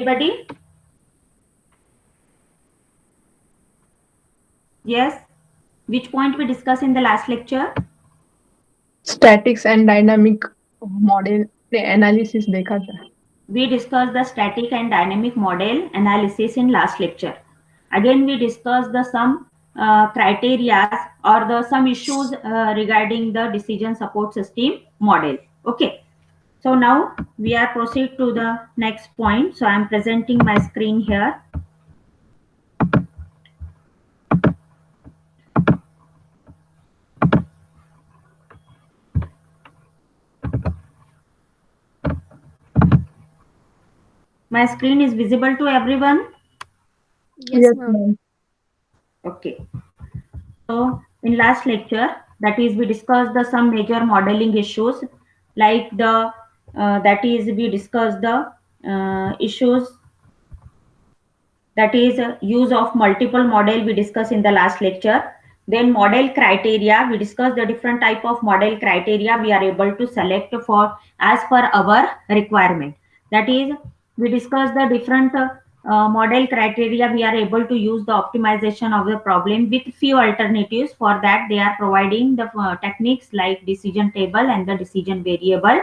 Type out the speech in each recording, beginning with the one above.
Anybody? Yes. Which point we discussed in the last lecture? Statics and dynamic model analysis देखा था. We discussed the static and dynamic model analysis in last lecture. Again, we discussed the some criteria or the some issues regarding the decision support system model. Okay. So now we are proceed to the next point. So I am presenting my screen here. My screen is visible to everyone. Yes, Yes, ma'am. ma'am. Okay. So in last lecture, that is we discussed the some major modeling issues like the that is we discussed the issues that is use of multiple model we discussed in the last lecture. Then model criteria, we discussed the different type of model criteria we are able to select for as per our requirement. That is we discussed the different model criteria we are able to use the optimization of the problem with few alternatives. For that they are providing the techniques like decision table and the decision variable.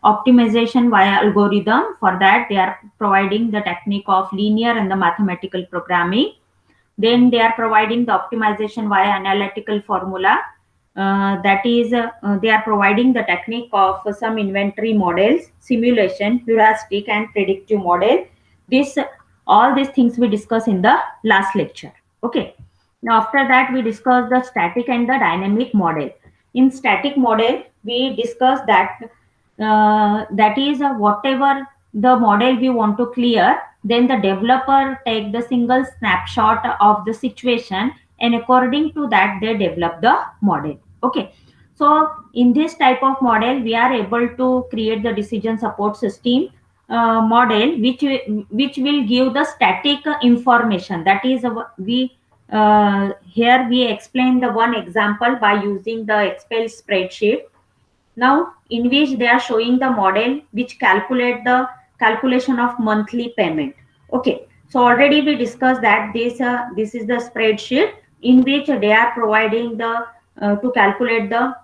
Optimization via algorithm, for that they are providing the technique of linear and the mathematical programming. Then they are providing the optimization via analytical formula. That is they are providing the technique of some inventory models, simulation, heuristic and predictive model. This all these things we discussed in the last lecture. Okay. Now after that we discussed the static and the dynamic model. In static model we discussed that that is whatever the model we want to clear, then the developer take the single snapshot of the situation and according to that they develop the model. Okay. So in this type of model we are able to create the decision support system model which will give the static information. That is we here we explain the one example by using the Excel spreadsheet. Now in which they are showing the model which calculate the calculation of monthly payment. Okay, so already we discussed that this is the spreadsheet in which they are providing the to calculate the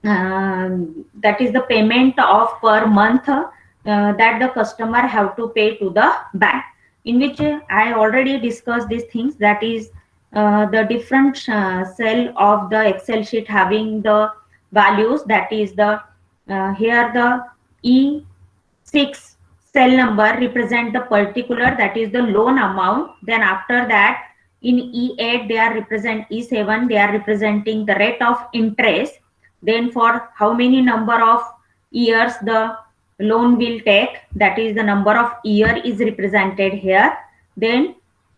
that is the payment of per month that the customer have to pay to the bank. In which I already discussed these things, that is the different cell of the Excel sheet having the values. That is the here the E6 cell number represent the particular, that is the loan amount. Then after that in E8 they are represent, E7 they are representing the rate of interest. Then for how many number of years the loan will take, that is the number of year is represented here. Then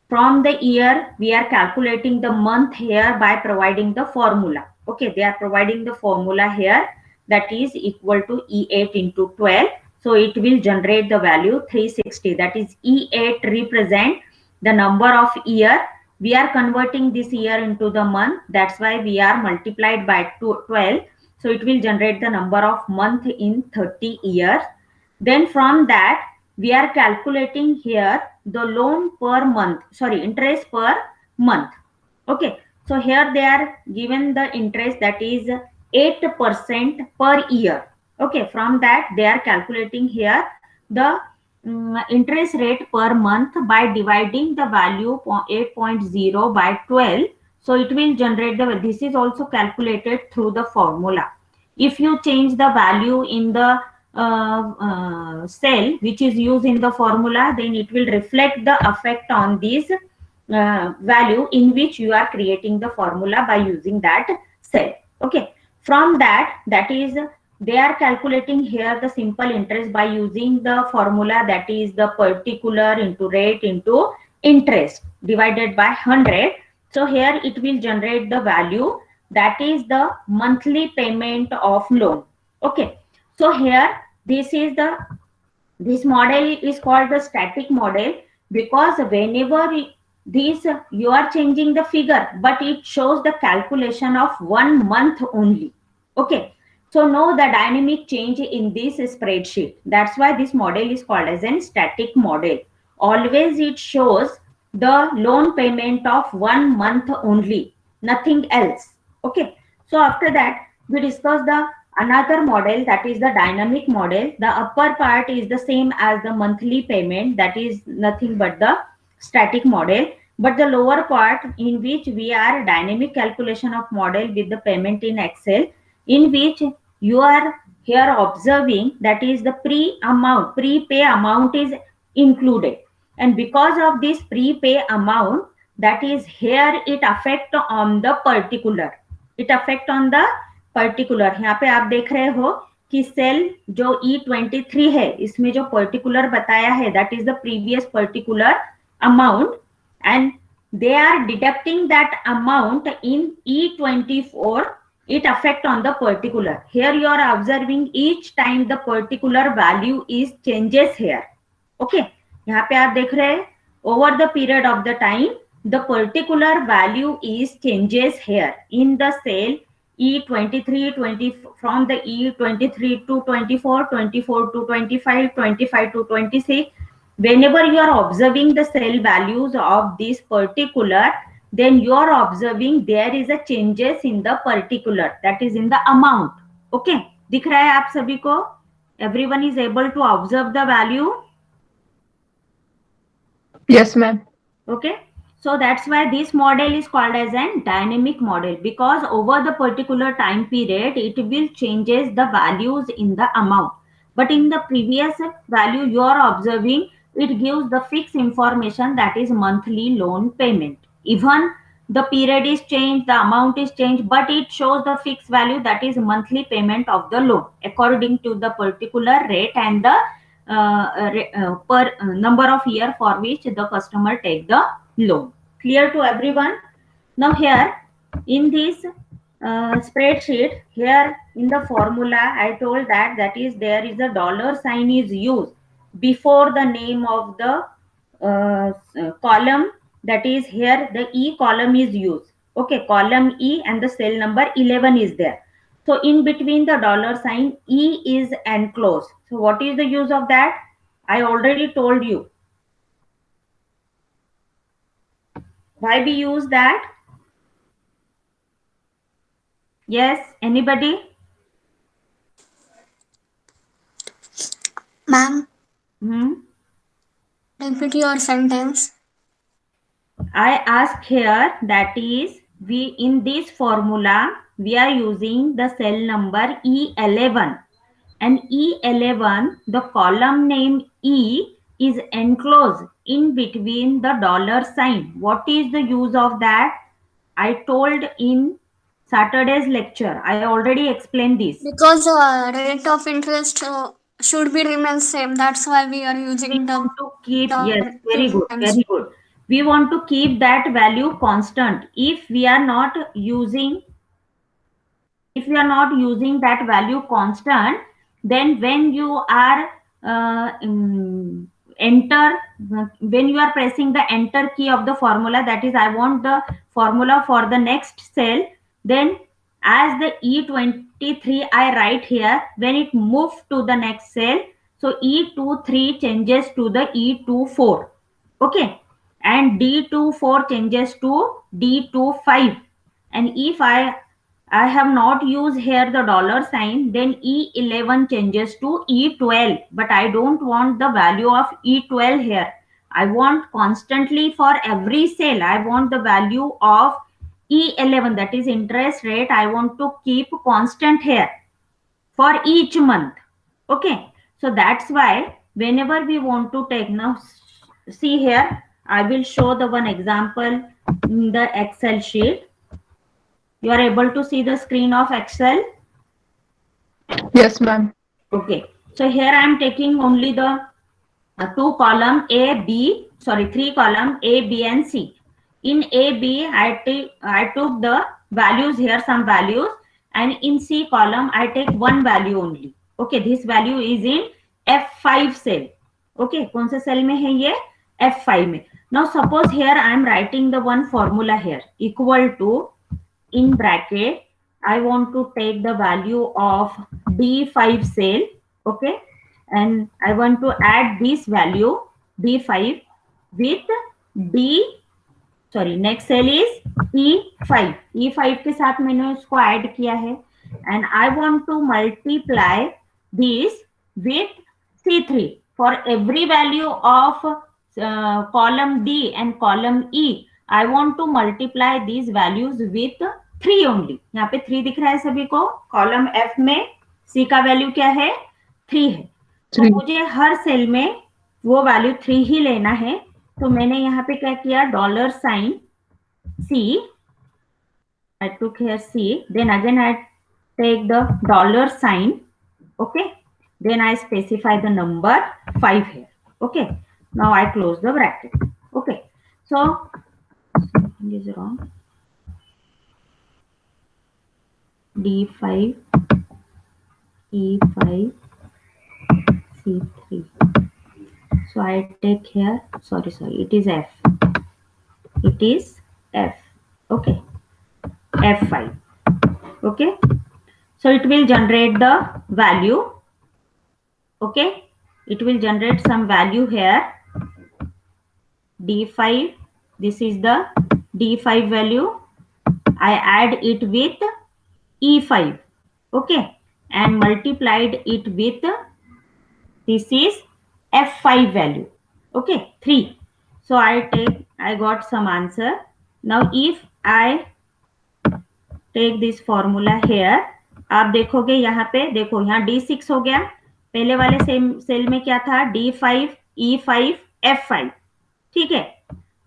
from the year we are calculating the month here by providing the formula. Okay, they are providing the formula here, that is equal to E8 into 12. So it will generate the value 360. That is E8 represent the number of year. We are converting this year into the month. That's why we are multiplied by 12. So it will generate the number of month in 30 years. Then from that we are calculating here the loan per month, sorry, interest per month. Okay, so here they are given the interest, that is 8% per year. Okay, from that they are calculating here the interest rate per month by dividing the value 8.0 by 12. So it will generate the, this is also calculated through the formula. If you change the value in the cell which is used in the formula, then it will reflect the effect on this value in which you are creating the formula by using that cell. Okay, from that, that is they are calculating here the simple interest by using the formula, that is the particular into rate into interest divided by 100. So here it will generate the value, that is the monthly payment of loan. Okay, so here this is the, this model is called the static model because whenever this you are changing the figure, but it shows the calculation of 1 month only. Okay, so no the dynamic change in this spreadsheet. That's why this model is called as a static model. always it shows the loan payment of 1 month only, nothing else. Okay. So after that, we discuss the another model, that is the dynamic model. The upper part is the same as the monthly payment, that is nothing but the static model. But the lower part, in which we are dynamic calculation of model with the payment in Excel, in which you are here observing that is the prepay amount is included. And because of this prepay amount, that is here it affect on the particular, it affect on the particular. यहाँ पे आप देख रहे हो कि cell जो E23 है, इसमें जो पर्टिकुलर बताया है that is the previous particular amount, and they are deducting that amount in E24, it affect on the particular. Here you are observing each time the particular value is changes here. Okay, यहाँ पे आप देख रहे हैं over the period of the time the particular value is changes here in the cell E23, 20 from the E23 to 24, 24 to 25, 25 to 26. Whenever you are observing the cell values of this particular, then you are observing there is a changes in the particular, that is in the amount. Okay, दिख रहा है आप सभी को? Everyone is able to observe the value? Yes, ma'am. Okay, so that's why this model is called as an dynamic model, because over the particular time period it will changes the values in the amount, but in the previous value you are observing it gives the fixed information, that is monthly loan payment. Even the period is changed, the amount is changed, but it shows the fixed value, that is monthly payment of the loan according to the particular rate and the per number of year for which the customer take the loan. Clear to everyone? Now here in this spreadsheet, here in the formula I told that is there is a dollar sign is used before the name of the column, that is here the E column is used. Okay, column E and the cell number 11 is there. So in between the dollar sign E is enclosed. So what is the use of that? I already told you. Why we use that? Yes, anybody? Ma'am, repeat your sentence. I ask here, that is we in this formula we are using the cell number E11, and E11 the column name E is enclosed in between the dollar sign. What is the use of that? I told in Saturday's lecture. I already explained this. Because rate of interest should be remain same. That's why we are using We the. want to keep, yes, very good, very good. We want to keep that value constant. If we are not using that value constant, then when you are when you are pressing the enter key of the formula, that is I want the formula for the next cell, then as the E23 I write here, when it moves to the next cell, so E23 changes to the E24. Okay, and D24 changes to D25. And if I have not used here the dollar sign, then E11 changes to E12, but I don't want the value of E12 here. I want constantly for every cell, I want the value of E11, that is interest rate, I want to keep constant here for each month. Okay, so that's why whenever we want to take, now see here, I will show the one example in the Excel sheet. You are able to see the screen of Excel? Yes, ma'am. Okay, so here I am taking only the three column A, B and C. In A, B, I took the values here, some values, and in C column, I take one value only. Okay, this value is in F5 cell. Okay, कौन से cell में है ये? F5 में. Now suppose here I am writing the one formula here, equal to, in bracket, I want to take the value of D5 cell. Okay, and I want to add this value D5 with next cell is E5. E5 के साथ मैंने उसको add किया है and I want to multiply this with C3 for every value of column D and column E. I want to multiply these values with 3 only. यहाँ पे 3 दिख रहा है सभी को. कॉलम F में C का वैल्यू क्या है? 3 है. तो मुझे हर सेल में वो वैल्यू 3 ही लेना है. तो मैंने यहाँ पे क्या किया? Dollar sign C. I took here C. Then again I take the dollar sign. Okay. Then I specify the number 5 here. Okay. Now I close the bracket. Okay. So something is wrong. D5, E5, C3. So I take here, sorry, it is F. It is F. Okay. F5. Okay. So it will generate the value. Okay. It will generate some value here. D5. This is the D5 value. I add it with E5. Okay. And multiplied it with, this is F5 value. Okay. 3. So I got some answer. Now if I take this formula here, आप देखोगे यहाँ पे, देखो यहाँ D6 हो गया. पहले वाले सेल में क्या था? D5, E5, F5. ठीक है.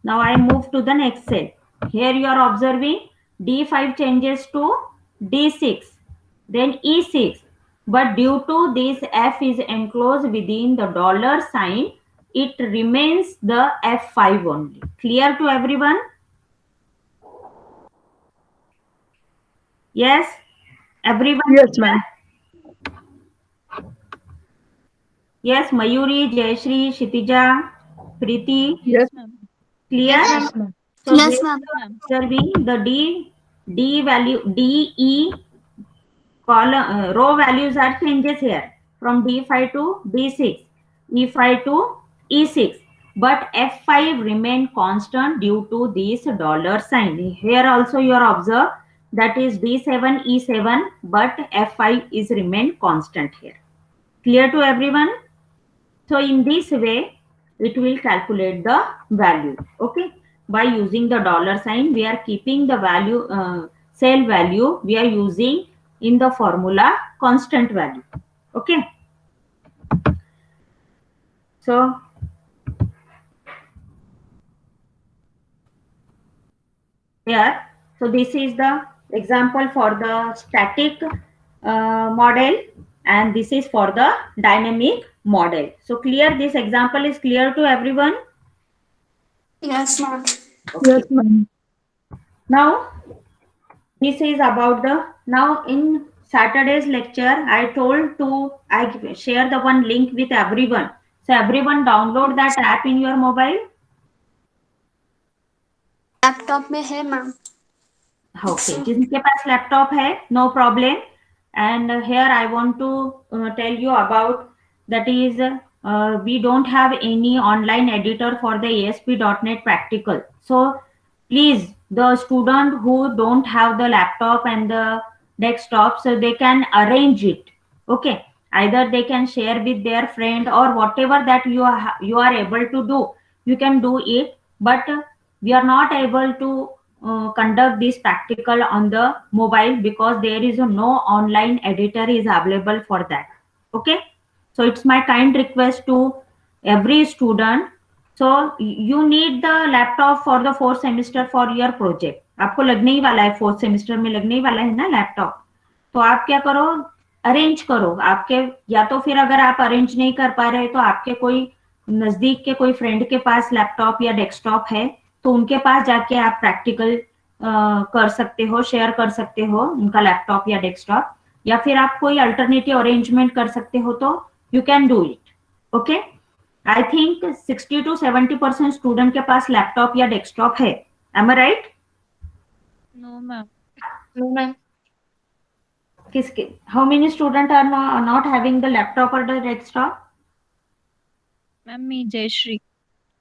Now I move to the next cell. Here you are observing D5 changes to D6, then E6. But due to this F is enclosed within the dollar sign, it remains the F5 only. Clear to everyone? Yes? Everyone? Yes, ma'am. Yes, Mayuri, Jayashree, Kshitija, Preeti. Yes, ma'am. Clear? Yes, ma'am. So Yes, here ma'am. you are observing the D value, DE column row values are changes here from D5 to D6, E5 to E6, but F5 remain constant due to this dollar sign. Here also you are observe that is D7, E7, but F5 is remain constant here. Clear to everyone? So in this way, it will calculate the value. Okay. By using the dollar sign, we are keeping the value, cell value, we are using in the formula constant value. Okay. So here, so this is the example for the static model, and this is for the dynamic model. So clear, this example is clear to everyone? Yes, ma'am. Okay. Yes, ma'am. Now this is about the, now in Saturday's lecture I share the one link with everyone. So everyone download that app in your mobile. Laptop में है ma'am. Okay, जिनके पास laptop है, no problem. And here I want to tell you about, that is we don't have any online editor for the ASP.NET Practical. So please, the student who don't have the laptop and the desktop, so they can arrange it. Okay, either they can share with their friend or whatever that you are able to do, you can do it. But we are not able to conduct this practical on the mobile because there is no online editor is available for that. Okay, so it's my kind request to every student. So you need the laptop for the 4th semester for your project. आपको लगने ही वाला है, 4th semester में लगने ही वाला है ना laptop. तो आप क्या करो, अरेंज करो. आपके, या तो फिर अगर आप अरेंज नहीं कर पा रहे तो आपके कोई नजदीक के कोई फ्रेंड के पास लैपटॉप या डेस्कटॉप है तो उनके पास जाके आप प्रैक्टिकल कर सकते हो, शेयर कर सकते हो उनका लैपटॉप या डेस्कटॉप, या फिर आप कोई अल्टरनेटिव अरेंजमेंट कर सकते हो तो you can do it. Okay, I think 60 to 70% student के पास लैपटॉप या डेस्कटॉप है. Am I right? No, ma'am. No, ma'am. किसके, how many student are not having the laptop और the desktop? Ma'am, me, Jayashree.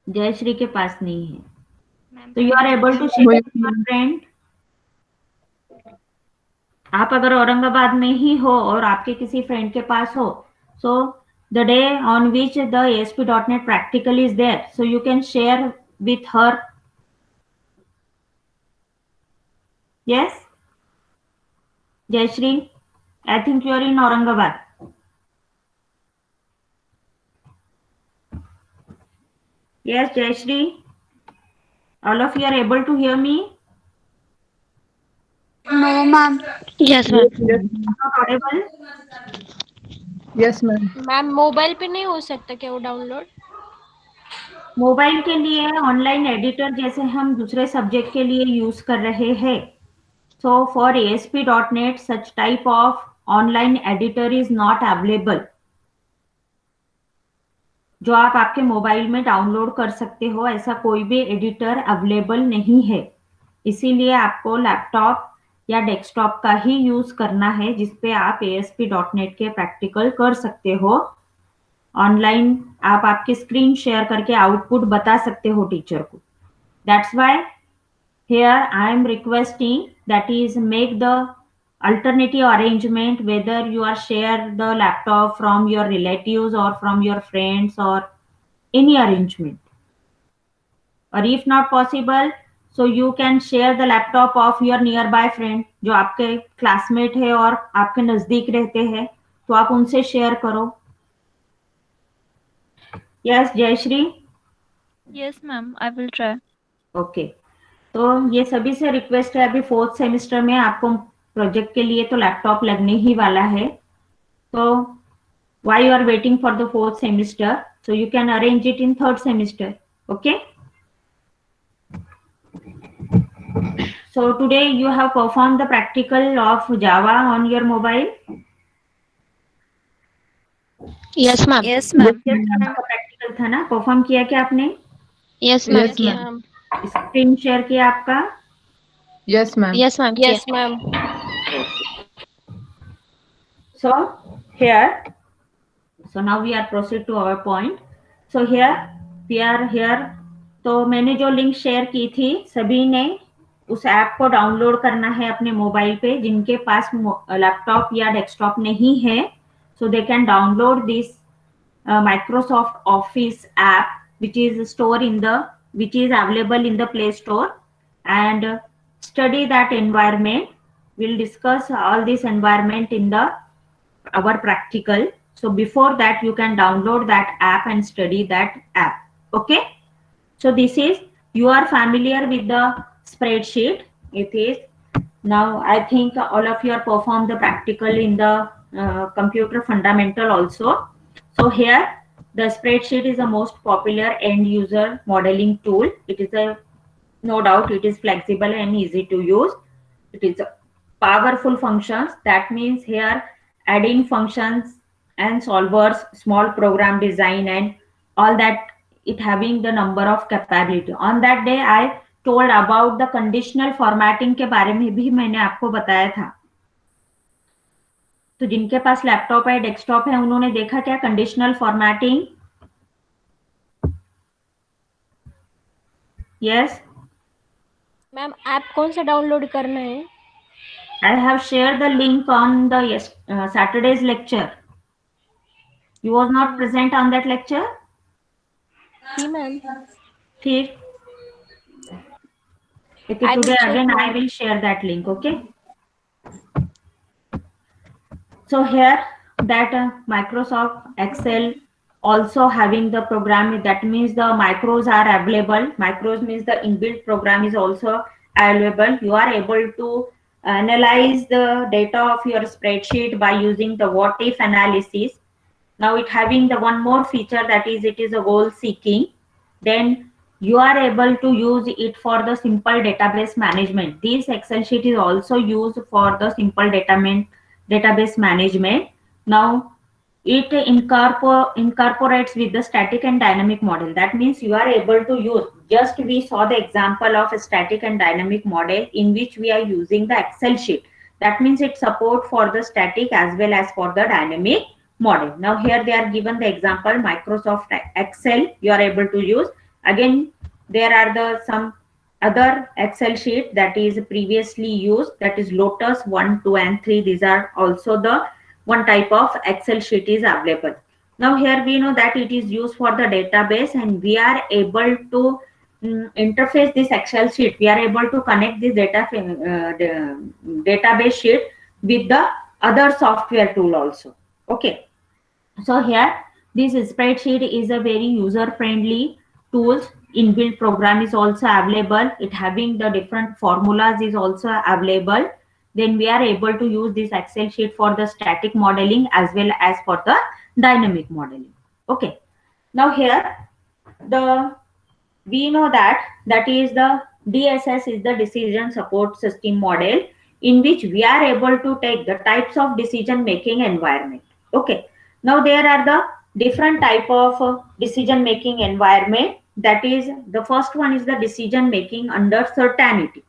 Jayashree के पास नहीं है, मैम तो you are able to share वही- विथ योर फ्रेंड। आप अगर औरंगाबाद में ही हो और आपके किसी फ्रेंड के पास हो, so the day on which the ASP.NET practical is there, so you can share with her. Yes, Jayashree, I think you are in Aurangabad. Yes, Jayashree, all of you are able to hear me? No, ma'am. Yes ma'am. Yes, Not audible? yes, ma'am. Ma'am mobile पे नहीं हो सकता क्या वो download? Mobile के लिए online editor जैसे हम दूसरे सब्जेक्ट के लिए यूज कर रहे हैं, so for ASP.NET such type of online editor is not available, जो आप आपके मोबाइल में डाउनलोड कर सकते हो, ऐसा कोई भी एडिटर अवेलेबल नहीं है। इसीलिए आपको लैपटॉप या डेस्कटॉप का ही यूज करना है, जिसपे आप ASP.NET के प्रैक्टिकल कर सकते हो। ऑनलाइन आप आपकी स्क्रीन शेयर करके आउटपुट बता सकते हो टीचर को। That's why here I am requesting, that is, make the alternative arrangement, whether you are share the laptop from your relatives or from your friends or any arrangement, or if not possible, so you can share the laptop of your nearby friend जो आपके classmate है और आपके नजदीक रहते हैं, तो आप उनसे शेयर करो। Yes Jayashree, yes ma'am, I will try. Okay. तो ये सभी से रिक्वेस्ट है, अभी 4th सेमेस्टर में आपको प्रोजेक्ट के लिए तो लैपटॉप लगने ही वाला है, तो why you are waiting for the 4th semester, so you can arrange it in 3rd semester, okay. So today you have performed the practical of Java on your mobile. Yes ma'am. Yes, आपका practical था ना, perform किया क्या आपने? Yes Yes, ma'am. ma'am. Screen share किया आपका? Yes, ma'am. Yes ma'am. Yes, ma'am. So here, so now we are proceed to our point. So here we are here. तो मैंने जो लिंक शेयर की थी, सभी ने उस ऐप को डाउनलोड करना है अपने मोबाइल पे। जिनके पास लैपटॉप या डेस्कटॉप नहीं है, so they can download this Microsoft Office app, which is available in the Play Store, and study that environment. We'll discuss all this environment in our practical. So before that, you can download that app and study that app. Okay. So this is, you are familiar with the spreadsheet. It is, now I think all of you are performed the practical in the computer fundamental also. So here the spreadsheet is the most popular end user modeling tool. It is no doubt it is flexible and easy to use. It is a powerful functions. That means here adding functions and solvers, small program design and all that, it having the number of capability. On that day I told about the conditional formatting के बारे में भी मैंने आपको बताया था। तो जिनके पास लैपटॉप है, डेस्कटॉप है, उन्होंने देखा क्या conditional formatting? Yes ma'am, app कौन सा डाउनलोड करना है? I have shared the link on the Saturday's lecture. You was not present on that lecture? जी मैम। ठीक. Okay, I will today check, again I ma'am. will share that link. Okay. So here that Microsoft Excel also having the program, that means the macros are available. Macros means the inbuilt program is also available. You are able to analyze the data of your spreadsheet by using the what if analysis. Now it having the one more feature, that is it is a goal seeking. Then you are able to use it for the simple database management. This Excel sheet is also used for the simple database management. Now it incorporates with the static and dynamic model. That means you are able to use, just we saw the example of a static and dynamic model in which we are using the Excel sheet. That means it support for the static as well as for the dynamic model. Now here they are given the example Microsoft Excel you are able to use. Again, there are the some other Excel sheet that is previously used, that is Lotus 1, 2 and 3. These are also the one type of Excel sheet is available. Now here we know that it is used for the database, and we are able to interface this Excel sheet. We are able to connect this database sheet with the other software tool also. Okay. So here this spreadsheet is a very user friendly tools. Inbuilt program is also available. It having the different formulas is also available. Then we are able to use this Excel sheet for the static modeling as well as for the dynamic modeling. Okay. Now here the we know that is the DSS is the decision support system model, in which we are able to take the types of decision making environment. Okay. Now there are the different type of decision making environment. That is, the first one is the decision making under certainty.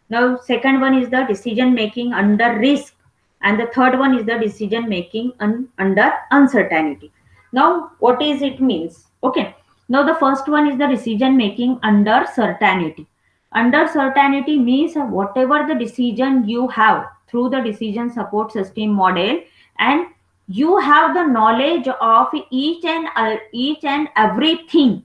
Now second one is the decision making under risk, and the third one is the decision making under uncertainty. Now what is it means? Okay. Now the first one is the decision making under certainty. Under certainty means whatever the decision you have through the decision support system model, and you have the knowledge of each and everything,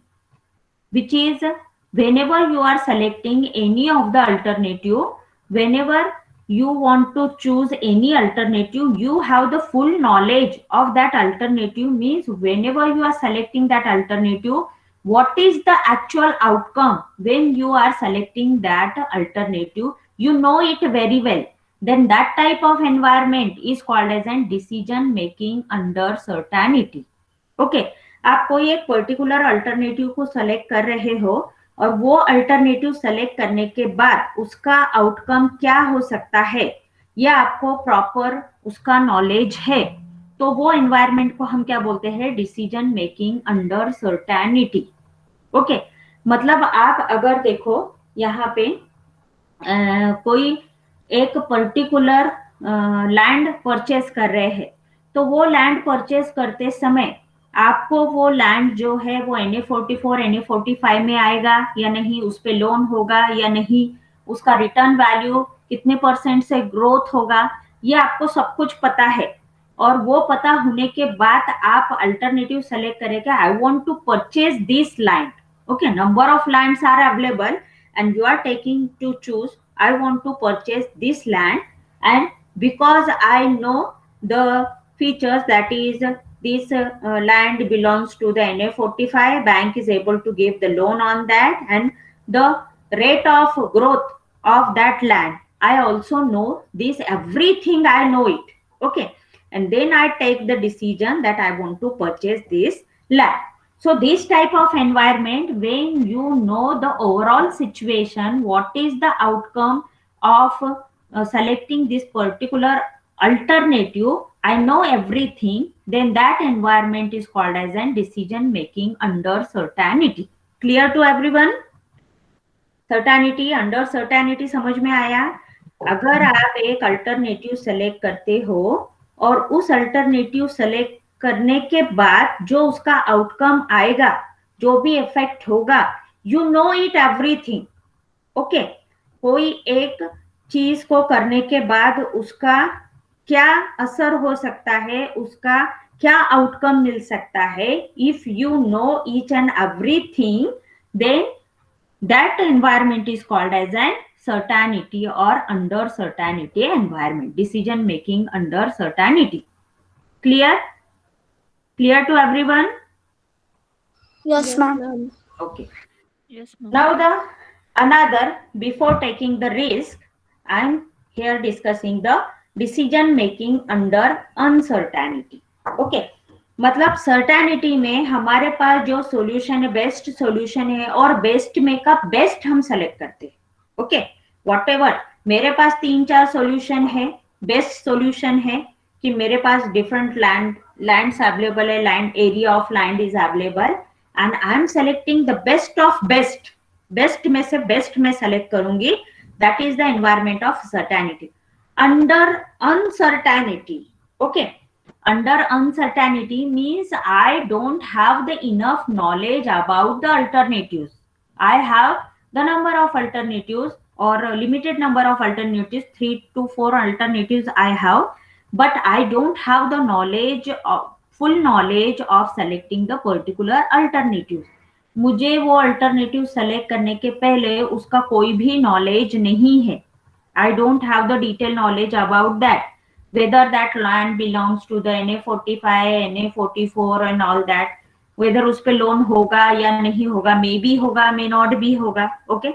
which is whenever you are selecting any of the alternative, whenever you want to choose any alternative, you have the full knowledge of that alternative. Means whenever you are selecting that alternative, what is the actual outcome when you are selecting that alternative, you know it very well. Then that type of environment is called as an decision making under certainty. Okay आप कोई एक particular alternative को select कर रहे हो, और वो alternative select करने के बाद उसका आउटकम क्या हो सकता है, ये आपको प्रॉपर उसका नॉलेज है, तो वो एनवायरनमेंट को हम क्या बोलते हैं? Decision making under certainty. Okay. मतलब आप अगर देखो यहाँ पे कोई एक पर्टिकुलर लैंड परचेस कर रहे हैं, तो वो लैंड परचेस करते समय आपको वो लैंड जो है वो NA44 NA45 में आएगा या नहीं, उस पे लोन होगा या नहीं, उसका रिटर्न वैल्यू कितने % से ग्रोथ होगा, ये आपको सब कुछ पता है. और वो पता होने के बाद आप अल्टरनेटिव सेलेक्ट करेंगे. I want to purchase this land. Okay. Number of lands are available and you are taking to choose, I want to purchase this land, and because I know the features, that is this land belongs to the NA45, bank is able to give the loan on that, and the rate of growth of that land, I also know this, everything I know it. Okay. And then I take the decision that I want to purchase this land. So this type of environment, when you know the overall situation, what is the outcome of selecting this particular alternative, I know everything, then that environment is called as an decision making under certainty. Clear to everyone? Certainty, under certainty समझ में आया? अगर आप एक alternative select करते हो और उस अल्टरनेटिव सेलेक्ट करने के बाद जो उसका आउटकम आएगा, जो भी इफेक्ट होगा, you know it everything. Okay. कोई एक चीज को करने के बाद उसका क्या असर हो सकता है, उसका क्या आउटकम मिल सकता है, if you know each and everything, then that environment is called as an certainty or under certainty environment. Decision making under certainty. Clear? Clear to everyone? Yes, ma'am. Okay. Yes, ma'am. Now the another, before taking the risk, I am here discussing the decision making under uncertainty. Okay. मतलब certainty में हमारे पास जो solution है, best solution है, और best में का best हम सेलेक्ट करते हैं. ओके. व्हाटएवर मेरे पास 3-4 सॉल्यूशन है, बेस्ट सॉल्यूशन है कि मेरे पास डिफरेंट लैंड्स अवेलेबल है, land area of land is available, and I am selecting the best of best. Best में से बेस्ट में सेलेक्ट करूंगी. That is the environment of certainty. Under uncertainty, okay, under uncertainty means I don't have the enough knowledge about the alternatives. I have the number of alternatives or a limited number of alternatives, 3 to 4 alternatives I have, but I don't have the knowledge of full knowledge of selecting the particular alternatives. मुझे वो alternative select करने के पहले उसका कोई भी knowledge नहीं है. I don't have the detailed knowledge about that, whether that land belongs to the NA45, NA44 and all that, whether उस पे लोन होगा या नहीं होगा, मे बी होगा, मे नॉट भी होगा, ओके,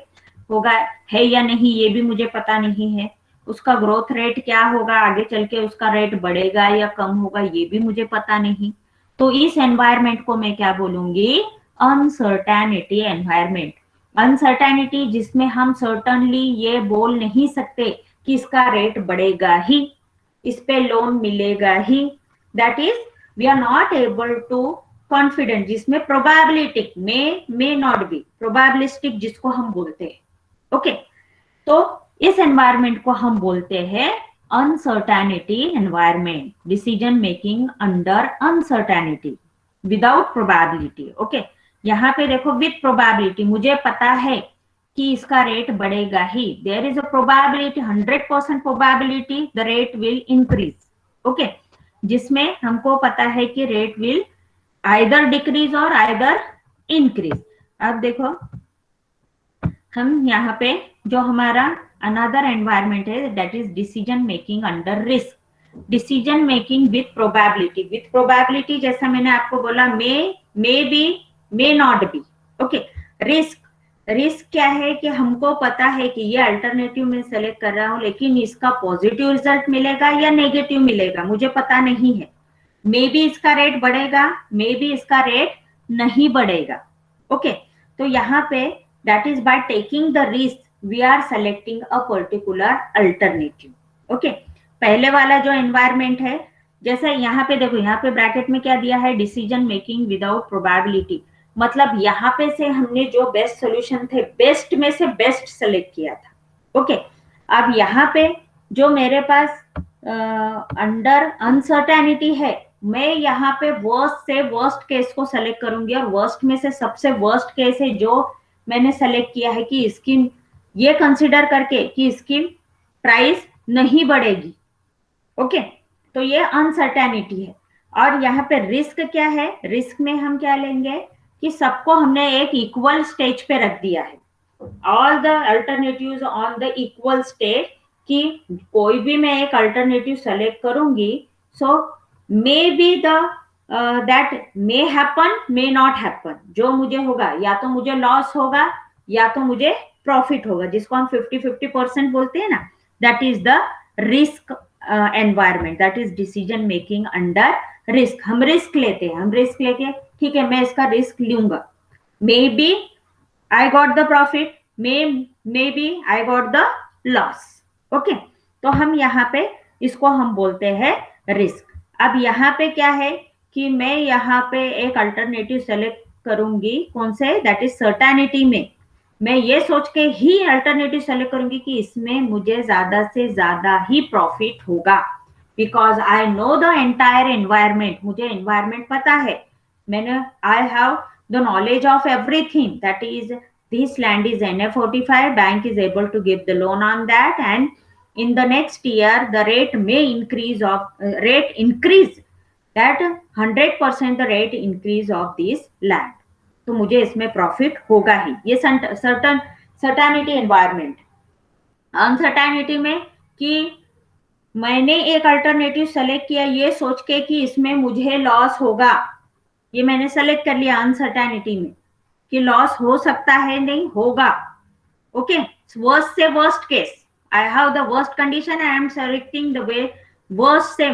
होगा है या नहीं ये भी मुझे पता नहीं है, उसका ग्रोथ रेट क्या होगा, आगे चल के उसका रेट बढ़ेगा या कम होगा ये भी मुझे पता नहीं. तो इस एनवायरमेंट को मैं क्या बोलूंगी, अनसर्टेनिटी एनवायरमेंट. अनसर्टेनिटी जिसमें हम सर्टनली ये बोल नहीं सकते कि इसका रेट बढ़ेगा ही, इस पे लोन मिलेगा ही, that is we are not able to confident, जिसमें probability may not be, probabilistic जिसको हम बोलते हैं, ओके. तो इस एनवायरमेंट को हम बोलते हैं uncertainty environment, decision making under uncertainty without probability, okay. यहाँ पे देखो विथ प्रोबेबिलिटी, मुझे पता है कि इसका रेट बढ़ेगा ही, there is a probability, 100% probability the rate will increase, okay, जिसमें हमको पता है कि रेट विल आइदर डिक्रीज और आइदर इंक्रीज. अब देखो हम यहाँ पे जो हमारा अनदर एनवायरमेंट है that is decision making under risk. Decision making with probability, with probability जैसा मैंने आपको बोला, may be may not be, okay. Risk, risk क्या है कि हमको पता है कि ये अल्टरनेटिव मैं सेलेक्ट कर रहा हूं लेकिन इसका पॉजिटिव रिजल्ट मिलेगा या नेगेटिव मिलेगा मुझे पता नहीं है. मे बी इसका रेट बढ़ेगा, मे बी इसका रेट नहीं बढ़ेगा, ओके. तो यहाँ पे that is by taking the risk we are selecting a particular alternative, okay. पहले वाला जो एनवायरमेंट है, जैसे यहाँ पे देखो, यहाँ पे ब्रैकेट में क्या दिया है, डिसीजन मेकिंग विदाउट प्रोबेबिलिटी, मतलब यहाँ पे से हमने जो बेस्ट सॉल्यूशन थे, बेस्ट में से बेस्ट सेलेक्ट किया था, ओके. अब यहाँ पे जो मेरे पास अंडर अनसर्टेनिटी है, मैं यहाँ पे वर्स्ट से वर्स्ट केस को सेलेक्ट करूंगी और वर्स्ट में से सबसे वर्स्ट केस है जो मैंने सेलेक्ट किया है कि इसकी ये कंसिडर करके कि इसकी प्राइस नहीं बढ़ेगी, ओके. तो ये अनसर्टेनिटी है. और यहाँ पे रिस्क क्या है, रिस्क में हम क्या लेंगे कि सबको हमने एक इक्वल स्टेज पे रख दिया है, all the alternatives on the equal stage, कि कोई भी मैं एक अल्टरनेटिव सेलेक्ट करूंगी, so may be the that may happen may not happen, जो मुझे होगा या तो मुझे लॉस होगा या तो मुझे प्रॉफिट होगा, जिसको हम 50-50% बोलते हैं ना, that is the risk environment, that is decision making under risk. हम रिस्क लेते हैं, हम रिस्क लेके ठीक है मैं इसका रिस्क लूंगा, maybe I got the profit, maybe I got the loss, okay. तो हम यहाँ पे इसको हम बोलते हैं रिस्क. अब यहाँ पे क्या है कि मैं यहाँ पे एक अल्टरनेटिव सेलेक्ट करूंगी, कौन से, दैट इज सर्टेनिटी में, मैं ये सोच के ही अल्टरनेटिव सेलेक्ट करूंगी कि इसमें मुझे ज्यादा से ज्यादा ही प्रॉफिट होगा, because I know the entire environment, मुझे एनवायरमेंट पता है, मैंने I have the knowledge of everything, that is this land is NA45, bank is able to give the loan on that, and in the next year the rate may increase of rate increase that 100% the rate increase of this land, तो मुझे इसमें profit होगा ही. ये certainty environment. Uncertainty में कि मैंने एक alternative select किया ये सोच के कि इसमें मुझे लॉस होगा, ये मैंने सेलेक्ट कर लिया अनसर्टेनिटी में कि लॉस हो सकता है, नहीं होगा, ओके. वर्स्ट से worst case, I have the worst condition and I am selecting the way worst से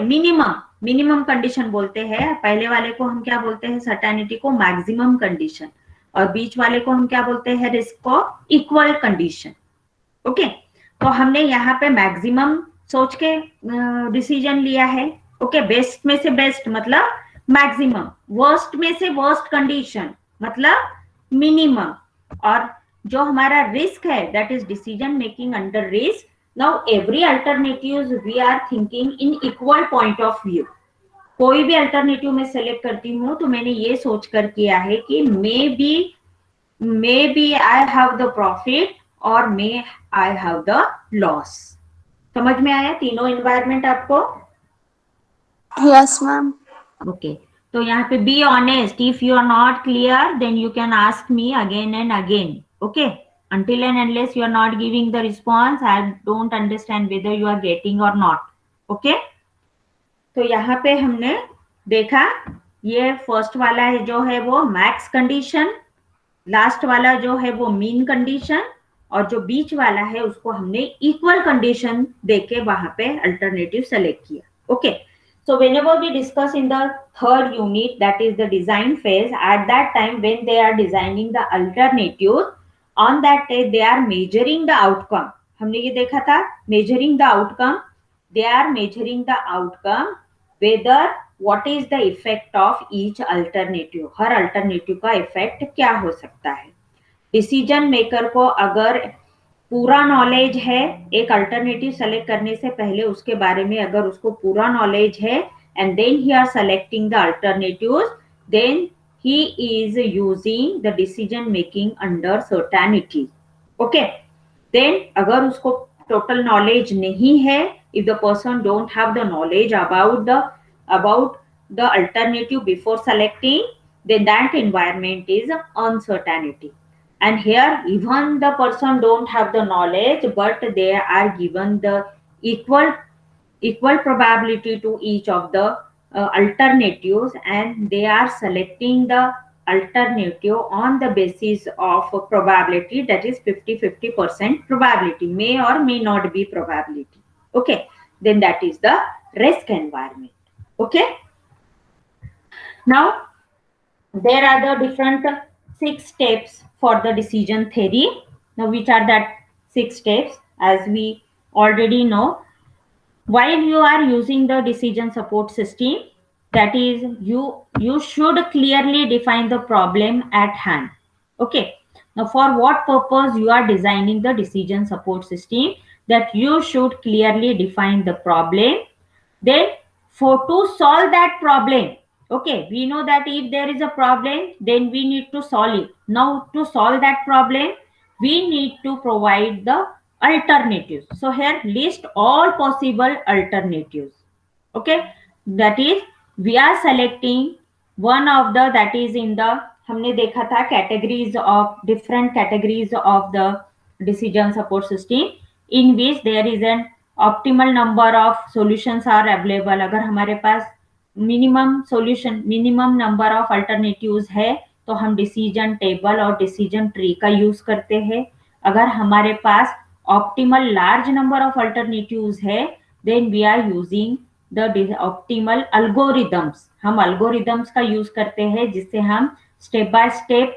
minimum condition बोलते हैं. पहले वाले को हम क्या बोलते हैं, सर्टेनिटी को मैक्सिमम कंडीशन, और बीच वाले को हम क्या बोलते हैं, रिस्क को इक्वल कंडीशन, ओके. तो हमने यहाँ पे मैक्सिमम सोच के डिसीजन लिया है, ओके. बेस्ट में से बेस्ट मतलब मैक्सिमम, वर्स्ट में से वर्स्ट कंडीशन मतलब मिनिमम, और जो हमारा रिस्क है that is decision making under risk. Now every alternatives we are thinking in equal point of view, कोई भी अल्टरनेटिव मैं सेलेक्ट करती हूँ तो मैंने ये सोच कर किया है कि maybe I have the profit और may I have the loss. समझ में आया तीनों एनवायरमेंट आपको? Yes, ma'am. ओके, तो यहाँ पे be honest, if you are not clear then you can ask me again and again. Okay, until and unless you are not giving the response, I don't understand whether you are getting or not. Okay, तो यहाँ पे हमने देखा ये first वाला है जो है वो मैक्स कंडीशन, लास्ट वाला जो है वो मीन कंडीशन, और जो बीच वाला है उसको हमने इक्वल कंडीशन देके वहां पे अल्टरनेटिव सेलेक्ट किया। Okay, so whenever we discuss in the third unit, that is the design phase, at that time when they are designing the alternative, on that day they are measuring the outcome। हमने ये देखा था measuring the outcome, they are measuring the outcome whether what is the effect of each alternative, her alternative का effect क्या हो सकता है। Decision maker को अगर पूरा नॉलेज है एक अल्टरनेटिव सेलेक्ट करने से पहले, उसके बारे में अगर उसको पूरा नॉलेज है and then he are selecting the alternatives, then he is using the decision making under certainty. Okay, then अगर उसको टोटल नॉलेज नहीं है, if the person don't have the knowledge about the alternative before selecting, then that environment is uncertainty. And here even the person don't have the knowledge, but they are given the equal probability to each of the alternatives, and they are selecting the alternative on the basis of probability, that is 50-50% probability, may or may not be probability. Okay, then that is the risk environment. Okay, now there are the different 6 steps for the decision theory. Now which are that 6 steps? As we already know, while you are using the decision support system, that is you should clearly define the problem at hand. Okay, now for what purpose you are designing the decision support system, that you should clearly define the problem, then for to solve that problem, okay, we know that if there is a problem then we need to solve it. Now to solve that problem we need to provide the alternatives. So here list all possible alternatives. Okay, that is we are selecting one of the, that is in the, हमने देखा था categories of different categories of the decision support system in which there is an optimal number of solutions are available. अगर हमारे पास minimum solution, minimum number of alternatives है तो हम decision table और डिसीजन ट्री का यूज करते हैं। अगर हमारे पास optimal large number of alternatives है then we are using the optimal algorithms. हम अल्गोरिदम्स का यूज करते हैं जिससे हम step by step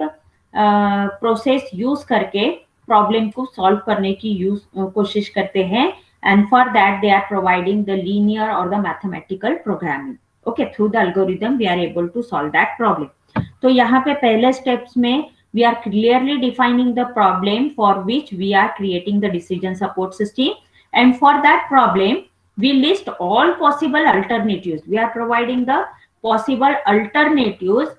process use करके प्रॉब्लम को सॉल्व करने की कोशिश करते हैं, and for that they are providing the linear or the mathematical programming. Okay, through the algorithm we are able to solve that problem. तो यहाँ पे पहले स्टेप्स में we are clearly defining the problem for which we are creating the decision support system, and for that problem we list all possible alternatives. We are providing the possible alternatives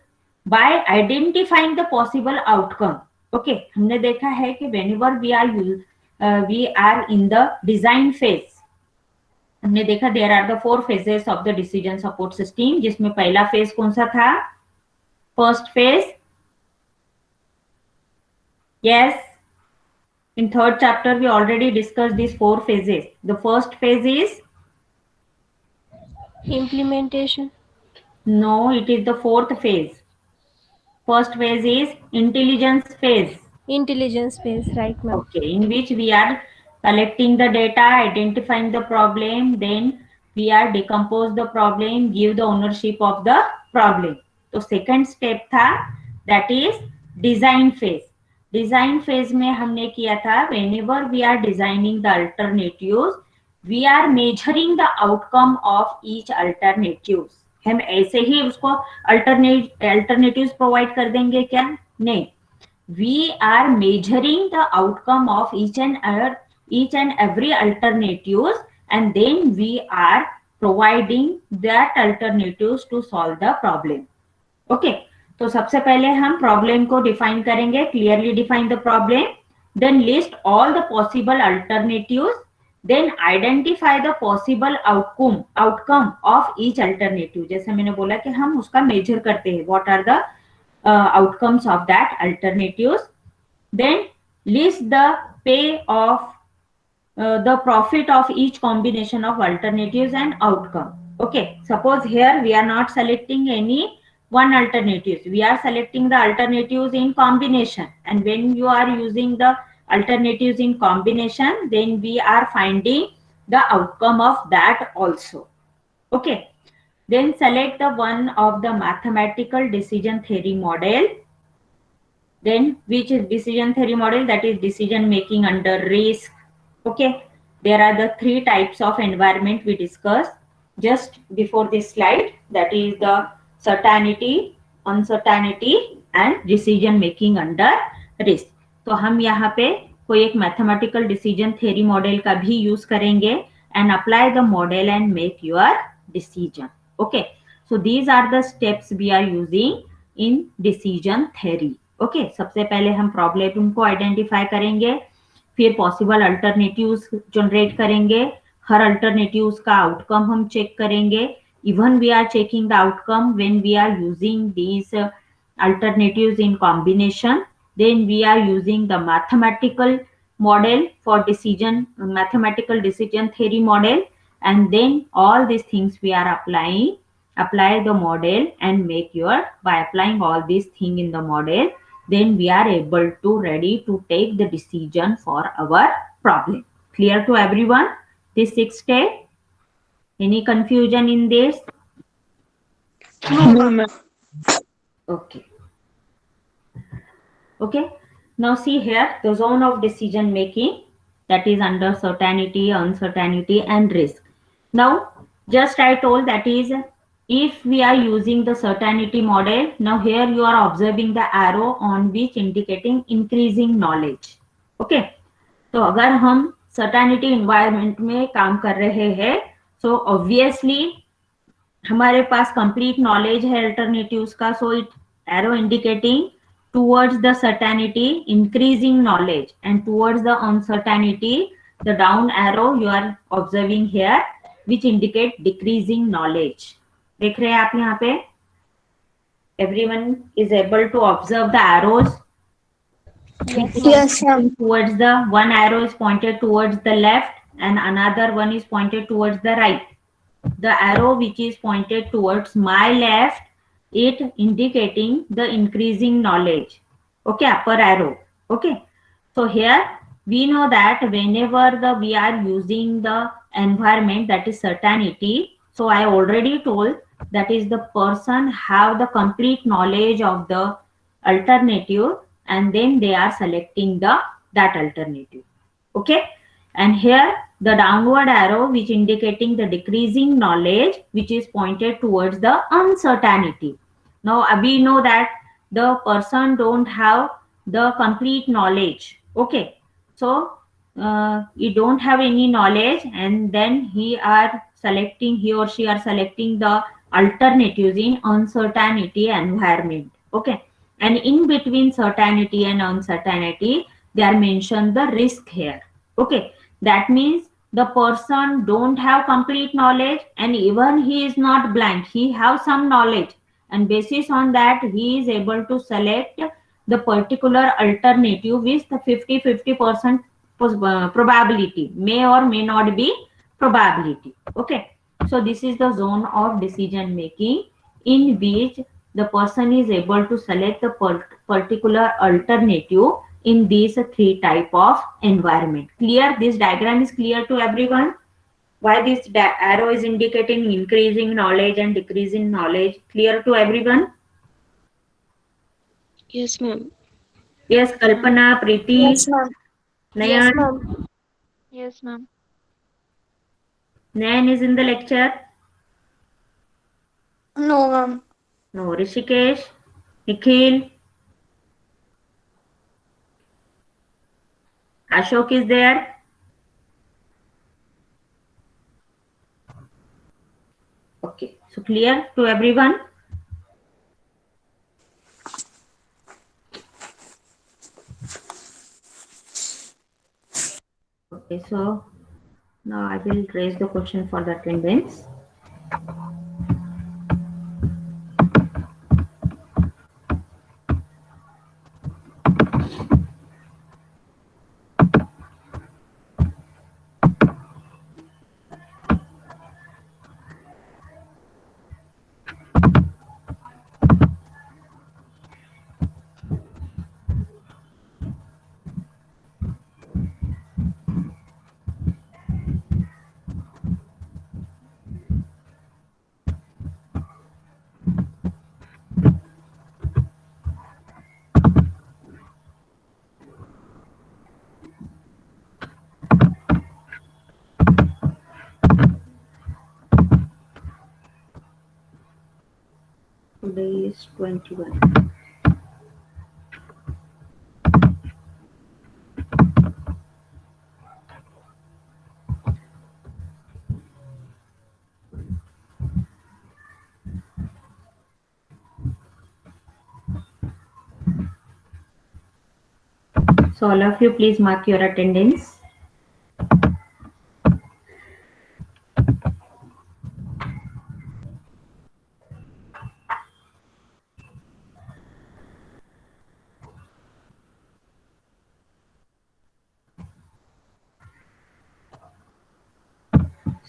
by identifying the possible outcome. Okay, हमने देखा है कि whenever we are in the design phase, हमने देखा there are the 4 phases of the decision support system, जिसमें पहला phase कौन सा था? First phase. Yes, in third chapter we already discussed these 4 phases. The first phase is, Implementation. no, it is the 4th phase. First phase is intelligence phase. Intelligence phase, right, ma'am? Okay, in which we are collecting the data, identifying the problem, then we are decompose the problem, give the ownership of the problem. तो second step था, that is design phase. Design phase में हमने किया था whenever we are designing the alternatives, we are measuring the outcome of each alternatives. हम ऐसे ही उसको alternatives provide कर देंगे क्या? नहीं, we are measuring the outcome of each and every alternatives, and then we are providing that alternatives to solve the problem. Okay, तो सबसे पहले हम प्रॉब्लम को डिफाइन करेंगे, clearly define the problem, then list all the possible alternatives, then identify the possible outcome of each alternative. जैसे मैंने बोला कि हम उसका मेजर करते हैं, what are the outcomes of that alternatives, then list the pay of the profit of each combination of alternatives and outcome. Okay, suppose here we are not selecting any one alternatives, we are selecting the alternatives in combination, and when you are using the alternatives in combination, then we are finding the outcome of that also. Okay, then select the one of the mathematical decision theory model. Then which is decision theory model? That is decision making under risk. Okay, there are the three types of environment we discussed just before this slide, that is the certainty, uncertainty and decision making under risk. तो हम यहाँ पे कोई एक mathematical decision theory model का भी use करेंगे and apply the model and make your decision. Okay, so these are the steps we are using in decision theory. Okay, सबसे पहले हम प्रॉब्लम को आइडेंटिफाई करेंगे, फिर पॉसिबल अल्टरनेटिव्स जनरेट करेंगे, हर अल्टरनेटिव्स का आउटकम हम चेक करेंगे. Even we are checking the outcome when we are using these alternatives in combination. Then we are using the mathematical model for mathematical decision theory model, and then all these things we are apply the model and by applying all these things in the model, then we are able to ready to take the decision for our problem. Clear to everyone this 6 step? Any confusion in this? No, ma'am. Okay. Okay, now see here the zone of decision making, that is under certainty, uncertainty and risk. Now just I told that is if we are using the certainty model, now here you are observing the arrow on which indicating increasing knowledge. Okay, तो अगर हम certainty environment में काम कर रहे हैं, so obviously हमारे पास complete knowledge है alternatives का, so it arrow indicating towards the certainty, increasing knowledge, and towards the uncertainty, the down arrow you are observing here, which indicate decreasing knowledge. देख रहे हैं आप यहाँ पे? Everyone is able to observe the arrows? Yes, ma'am. Towards the one arrow is pointed towards the left and another one is pointed towards the right. The arrow which is pointed towards my left, it indicating the increasing knowledge. Okay, upper arrow. Okay, so here we know that whenever we are using the environment, that is certainty, so I already told that is the person have the complete knowledge of the alternative and then they are selecting that alternative. Okay, and here the downward arrow which indicating the decreasing knowledge, which is pointed towards the uncertainty. Now we know that the person don't have the complete knowledge. Okay, so he don't have any knowledge and then he or she are selecting the alternatives in uncertainty environment. Okay, and in between certainty and uncertainty they are mentioned the risk here. Okay, that means the person don't have complete knowledge and even he is not blank, he have some knowledge, and basis on that he is able to select the particular alternative with the 50-50% probability, may or may not be probability. Okay, so this is the zone of decision making in which the person is able to select the particular alternative in these three type of environment. Clear? This diagram is clear to everyone? Why this arrow is indicating increasing knowledge and decreasing knowledge? Clear to everyone? Yes, ma'am. Yes, Kalpana, Preeti, Yes, ma'am. Nayan. Yes, ma'am. Yes, ma'am. Nayan is in the lecture. No, ma'am. No, Rishikesh, Nikhil, Ashok is there. clear to everyone? Okay, so now I will raise the question for the attendance. Today is 21. So all of you, please mark your attendance.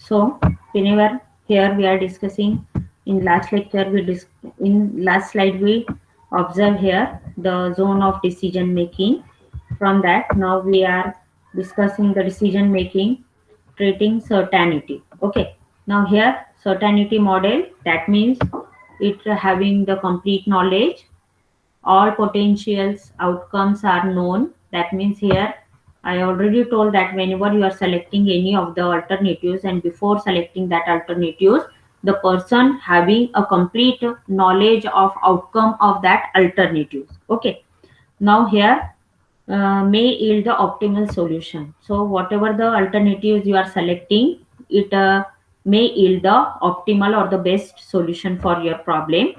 So whenever here we are discussing in last lecture, in last slide we observe here the zone of decision making. From that, now we are discussing the decision making, treating certainty. Okay. Now here certainty model, that means it having the complete knowledge, all potentials outcomes are known. That means here I already told that whenever you are selecting any of the alternatives, and before selecting that alternatives, the person having a complete knowledge of outcome of that alternatives. Okay. Now here may yield the optimal solution. So whatever the alternatives you are selecting, it may yield the optimal or the best solution for your problem.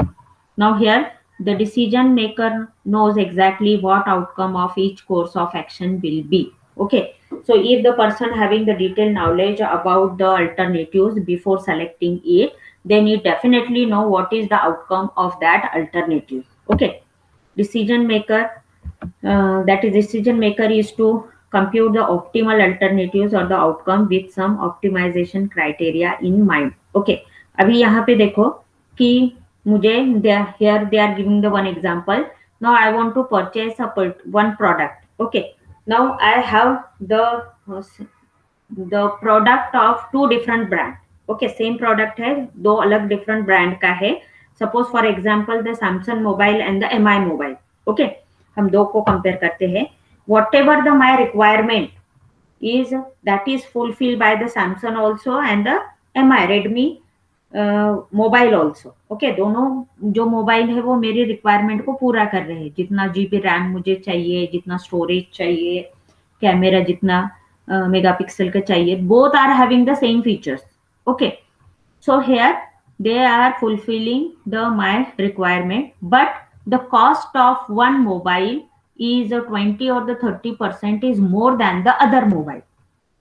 Now here the decision maker knows exactly what outcome of each course of action will be. Okay. So if the person having the detailed knowledge about the alternatives before selecting it, then you definitely know what is the outcome of that alternative. Okay. Decision maker, that is decision maker is to compute the optimal alternatives or the outcome with some optimization criteria in mind. Okay. अभी यहाँ पे देखो कि मुझे here they are giving the one example. Now I want to purchase one product. Okay. Now I have the product of two different brand. Okay, same product है, दो अलग different brand का है. Suppose for example the Samsung mobile and the MI mobile. Okay, हम दो को compare करते हैं. Whatever the my requirement is, that is fulfilled by the Samsung also and the MI Redmi mobile also. Okay, दोनों जो mobile है वो मेरी रिक्वायरमेंट को पूरा कर रहे हैं. जितना जीबी रैम मुझे चाहिए, जितना स्टोरेज चाहिए, कैमरा जितना मेगापिक्सल का चाहिए, both are having the same features. Okay, so here they are fulfilling my requirement, but the cost of one mobile is 20 or the 30% is more than the other mobile.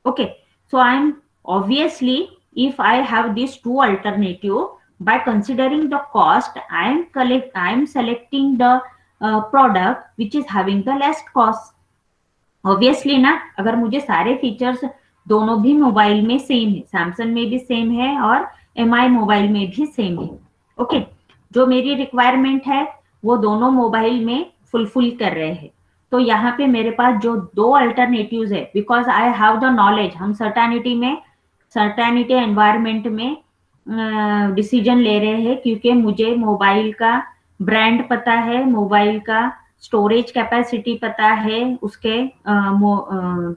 Okay, so I'm obviously, if I have these two alternative, by considering the cost, I'm selecting the product which is having the less cost. Obviously ना, अगर मुझे सारे features दोनों भी mobile में same है, Samsung में भी सेम है और MI मोबाइल में भी सेम है. ओके, जो मेरी रिक्वायरमेंट है वो दोनों मोबाइल में फुलफिल कर रहे हैं. तो यहाँ पे मेरे पास जो दो अल्टरनेटिव्स है, because I have the knowledge, हम सर्टेनिटी एनवायरमेंट में डिसीजन ले रहे हैं क्योंकि मुझे मोबाइल का ब्रांड पता है, मोबाइल का स्टोरेज कैपेसिटी पता है, उसके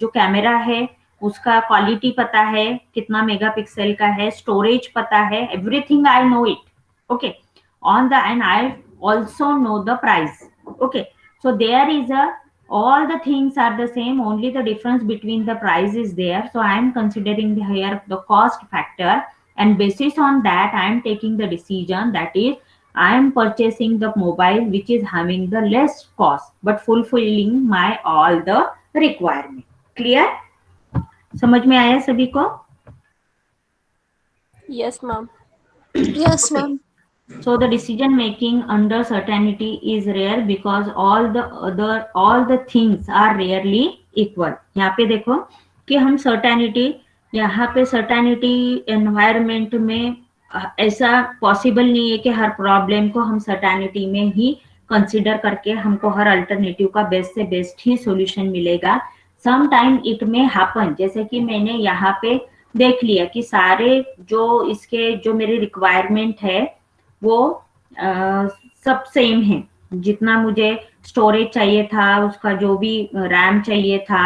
जो कैमरा है उसका क्वालिटी पता है, कितना मेगापिक्सल का है, स्टोरेज पता है, everything I know it. Okay, on the end I also know the price. Okay, so there is all the things are the same, only the difference between the price is there. So I am considering here the cost factor and basis on that I am taking the decision, that is I am purchasing the mobile which is having the less cost but fulfilling my all the requirement. Clear? समझ में आया सभी को? Yes, ma'am. Yes, Okay. ma'am. So the decision making under certainty is rare because all the things are rarely equal. यहाँ पे देखो कि हम certainty, यहाँ पे certainty environment में ऐसा possible नहीं है कि हर problem को हम certainty में ही consider करके हमको हर alternative का best से best ही solution मिलेगा. Sometime it may happen, जैसे कि मैंने यहाँ पे देख लिया कि सारे जो इसके जो मेरे रिक्वायरमेंट है वो सब सेम है. जितना मुझे स्टोरेज चाहिए था, उसका जो भी रैम चाहिए था,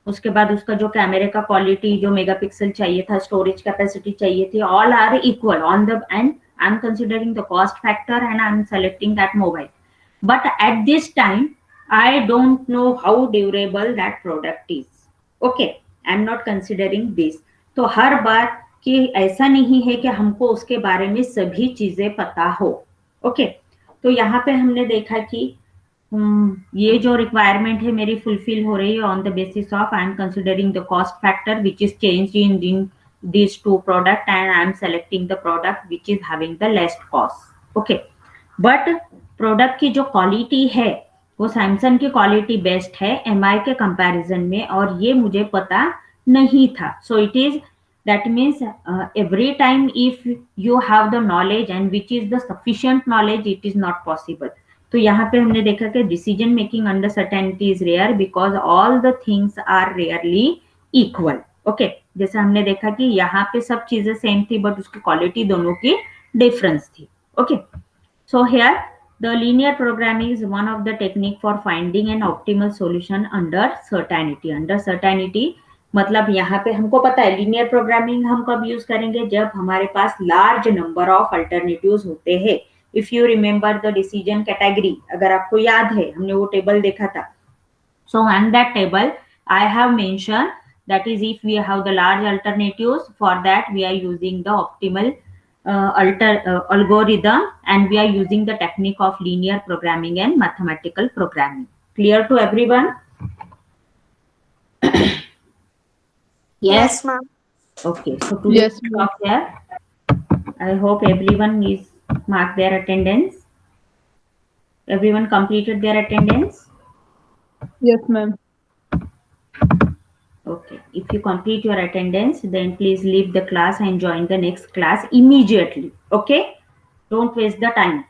उसके बाद उसका जो कैमरे का क्वालिटी, जो मेगापिक्सल चाहिए था, स्टोरेज कैपेसिटी चाहिए थी, all are equal on the end I am considering the cost factor and I am selecting that mobile. But at this time I don't know how durable that product is. Okay, I'm not considering this. तो हर बार कि ऐसा नहीं है कि हमको उसके बारे में सभी चीजें पता हो. ओके, तो यहाँ पे हमने देखा कि ये जो रिक्वायरमेंट है मेरी फुलफिल हो रही है on the basis of I am considering the cost factor which is change in these two product and I am selecting the product which is having the least cost. Okay, but product की जो quality है वो Samsung की quality best है MI के comparison में, और ये मुझे पता नहीं था. So it is that means every time if you have the knowledge and which is the sufficient knowledge, it is not possible. तो यहाँ पे हमने देखा कि decision making under certainty is rare because all the things are rarely equal. Okay, जैसे हमने देखा कि यहाँ पे सब चीजें सेम थी बट उसकी क्वालिटी दोनों की डिफरेंस थी. Okay, so here the linear programming is one of the technique for finding an optimal solution under certainty. Under certainty मतलब यहाँ पे हमको पता है linear programming हम कब यूज करेंगे, जब हमारे पास large number of alternatives होते हैं. If you remember the decision category, अगर आपको याद है हमने वो टेबल देखा था. So on that table I have mentioned that is if we have the large alternatives, for that we are using the optimal algorithm and we are using the technique of linear programming and mathematical programming. Clear to everyone? Yes, ma'am. Okay, so today Yes, ma'am. stop here. I hope everyone is marked their attendance. Everyone completed their attendance? Yes, ma'am. Okay, if you complete your attendance, then please leave the class and join the next class immediately. Okay, don't waste the time.